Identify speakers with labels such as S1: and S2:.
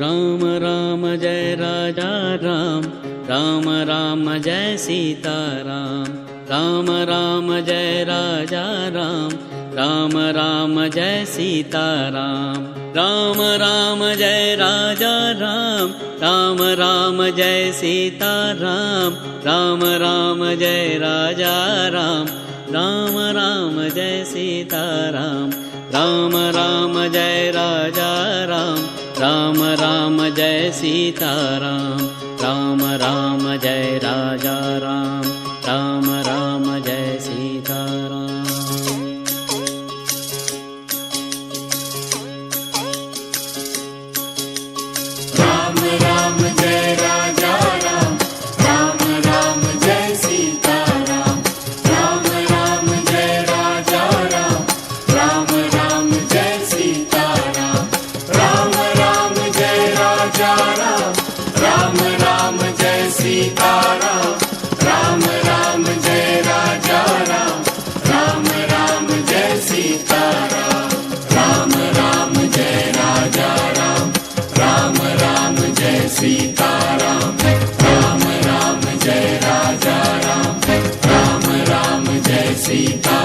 S1: Ram Ram Jai Raja Ram, Ram Ram Jai Sita Ram, Ram Ram Jai Raja Ram, Ram Ram Jai Sita Ram, Ram Ram Jai Raja Ram, Ram Ram Jai Sita Ram, Ram Ram Jai Raja Ram, Ram Ram Jai Sita Ram, Ram Ram Jai Raja Ram, Ram Ram Jai Sita Ram, Ram Ram Jai Raja Ram, Ram Ram Jai Sita Ram.
S2: Ram Ram Jai Raja Ram, Ram Ram Jai Sita Ram, Ram Ram Jai Raja Ram, Ram Ram Jai Sita Ram, Ram Ram Jai Raja Ram, Ram Ram Jai Sita Ram, Ram Ram Jai Raja Ram, Ram Ram Jai Sita Ram, Ram Ram Jai Raja Ram, Ram Ram Jai Sita Ram, Ram Ram Jai Raja Ram, Ram Ram Jai Sita